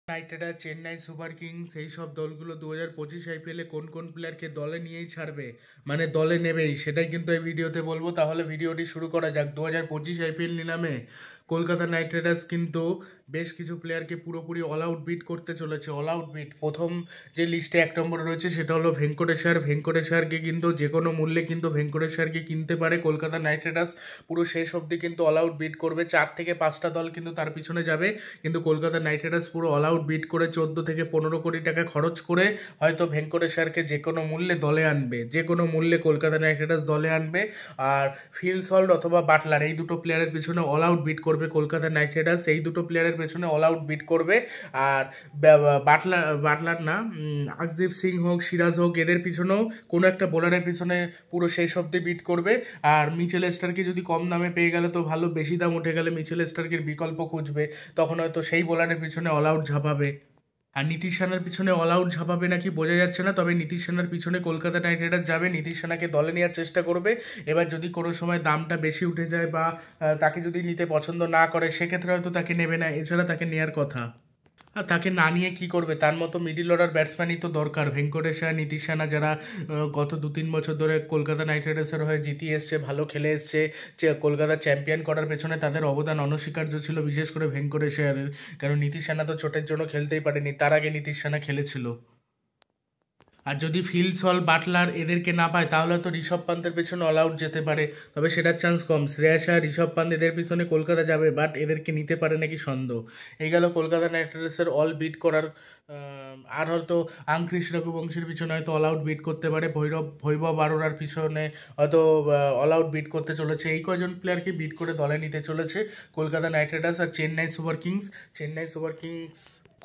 Night Riders, Chennai Super Kings এই সব দলগুলো 2025 আইপিএলে কোন কোন প্লেয়ারকে দলে নিয়েই ছাড়বে, মানে দলে নেবেই, সেটাই কিন্তু এই ভিডিওতে বলবো। তাহলে ভিডিওটি শুরু করা যাক। 2025 আইপিএল নিলামে কলকাতা নাইট রাইডার্স কিন্তু বেশ কিছু প্লেয়ারকে পুরোপুরি অল আউট বিট করতে চলেছে। অল আউট বিট, প্রথম যে লিস্টে 1 নম্বরে রয়েছে সেটা হলো ভেঙ্কটেশ্বরকে কিন্তু যে কোনো মূল্যে কিন্তু ভেঙ্কটেশ্বরকে কিনতে পারে কলকাতা নাইট রাইডার্স। পুরো শেষ অবধি কিন্তু অল আউট বিট করবে, 4 থেকে 5টা দল কিন্তু তার পিছনে যাবে, কিন্তু কলকাতা নাইট রাইডার্স পুরো অল আউট বিট করে 14 থেকে 15 কোটি টাকা খরচ করে হয়তো ভেঙ্কটেশ্বরকে যে কোনো মূল্যে দলে আনবে, যে কোনো মূল্যে কলকাতা নাইট রাইডার্স দলে আনবে। আর ফিল সল্ট অথবা বাটলার এই দুটো প্লেয়ারের পিছনে অল আউট বিট করবে কলকাতা নাইট রাইডার্স, এই দুটো প্লেয়ারের পেছনে অল আউট বিট করবে। আর বাটলার না, আকদীপ সিং হোক, সিরাজ হোক, এদের পিছনেও কোনো একটা বোলারের পিছনে পুরো শেষ অবধি বিট করবে। আর মিচেল স্টার্ককে যদি কম দামে পেয়ে গেলে তো ভালো, বেশি দাম উঠে গেলে মিচেল স্টার্কের বিকল্প খুঁজবে, তখন হয়তো সেই বোলারের পিছনে অল আউট ঝাঁপাবে। আর নীতিশ রানার পিছনে অল আউট ঝাঁপাবে নাকি বোঝা যাচ্ছে না, তবে নীতিশ রানার পিছনে কলকাতা নাইট রাইডার্স যাবে, নীতিশ রানাকে দলে নেওয়ার চেষ্টা করবে। এবার যদি কোনো সময় দামটা বেশি উঠে যায় বা তাকে যদি নিতে পছন্দ না করে, সেক্ষেত্রে হয়তো তাকে নেবে না, এছাড়া তাকে নেওয়ার কথা। আর তাকে না নিয়ে কী করবে, তার মতো মিডিল অর্ডার ব্যাটসম্যানই তো দরকার। ভেঙ্কটেশ্বর, নীতিশ রানা যারা গত 2-3 বছর ধরে কলকাতা নাইট রাইডার্সের হয়ে জিতিয়ে এসছে, ভালো খেলে এসছে, কলকাতা চ্যাম্পিয়ন করার পেছনে তাদের অবদান অনস্বীকার্য ছিল, বিশেষ করে ভেঙ্কটেশ্বরের। কারণ নীতিশ রানা তো চোটের জন্য খেলতেই পারেনি, তার আগে নীতিশ রানা খেলেছিল। আর যদি ফিল সল্ট, বাটলার এদেরকে না পায়, তাহলে তো ঋষভ পান্তের পেছনে অল আউট যেতে পারে, তবে সেটার চান্স কম। শ্রেয়াস আর ঋষভ পান্ত এদের পিছনে কলকাতা যাবে, বাট এদেরকে নিতে পারে নাকি সন্দেহ। এই গেল কলকাতা নাইট রাইডার্সের অল বিট করার। আর হয়তো আংক্রিস রঘুবংশীর পিছনে হয়তো অল আউট বিট করতে পারে, ভৈভব আরোরার পিছনে হয়তো অল আউট বিট করতে চলেছে। এই কয়জন প্লেয়ারকে বিট করে দলে নিতে চলেছে কলকাতা নাইট রাইডার্স। আর চেন্নাই সুপার কিংস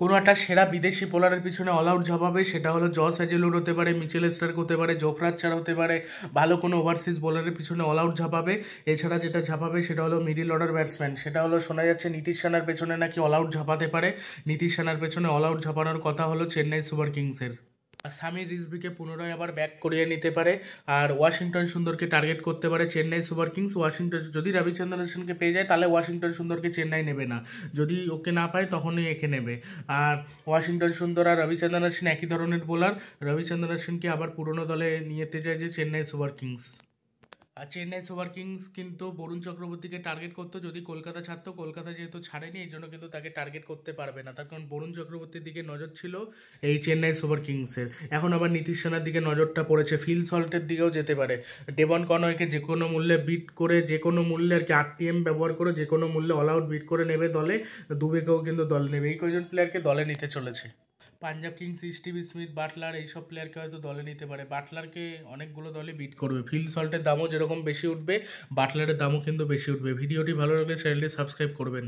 কোনো একটা সেরা বিদেশি বোলারের পিছনে অল আউট ঝাঁপাবে, সেটা হলো জস হ্যাজেলউড হতে পারে, মিচেল স্টার্ক হতে পারে, জোফরা আর্চার হতে পারে। ভালো কোনো ওভারসিজ বোলারের পিছনে অল আউট ঝাঁপাবে। এছাড়া যেটা ঝাঁপাবে সেটা হলো মিডিল অর্ডার ব্যাটসম্যান, সেটা হলো শোনা যাচ্ছে নীতিশ রানার পেছনে নাকি অল আউট ঝাঁপাতে পারে। নীতিশ রানার পেছনে অল আউট ঝাঁপানোর কথা হলো চেন্নাই সুপার কিংসের। আর সামির রিজভিকে পুনরায় আবার ব্যাক করিয়ে নিতে পারে। আর ওয়াশিংটন সুন্দরকে টার্গেট করতে পারে চেন্নাই সুপার কিংস। ওয়াশিংটন যদি রবিচন্দ্রন অশ্বিনকে পেয়ে যায়, তাহলে ওয়াশিংটন সুন্দরকে চেন্নাই নেবে না, যদি ওকে না পায় তখনই একে নেবে। আর ওয়াশিংটন সুন্দর আর রবিচন্দ্রন অশ্বিন একই ধরনের বোলার, রবিচন্দ্রন অশ্বিনকে আবার পুরনো দলে নিয়ে যেতে চাইছে চেন্নাই সুপার কিংস। আর চেন্নাই সুপার কিংস কিন্তু বরুণ চক্রবর্তীকে টার্গেট করতো, যদি কলকাতা ছাড়তো, কলকাতা যেহেতু ছাড়েনি এই জন্য কিন্তু তাকে টার্গেট করতে পারবে না, তার কারণ বরুণ চক্রবর্তীর দিকে নজর ছিল এই চেন্নাই সুপার কিংসের। এখন আবার নীতিশ রানার দিকে নজরটা পড়েছে, ফিল সল্টের দিকেও যেতে পারে। ডেভন কনওয়েকে যে কোনো মূল্যে বিট করে, যে কোনো মূল্যে আর কি আরটিএম ব্যবহার করে যে কোনো মূল্যে অল আউট বিট করে নেবে দলে। দুবেকেও কিন্তু দলে নেবে, এই কয়জন প্লেয়ারকে দলে নিতে চলেছে। Punjab Kings Steve Smith, Buttler এইসব প্লেয়ারকে হয়তো দলে নিতে পারে। বাটলারকে অনেকগুলো দলে বিট করবে, ফিল সল্টের দামও যেরকম বেশি উঠবে, বাটলারের দামও কিন্তু বেশি উঠবে। ভিডিওটি ভালো লাগলে চ্যানেলটি সাবস্ক্রাইব করবেন।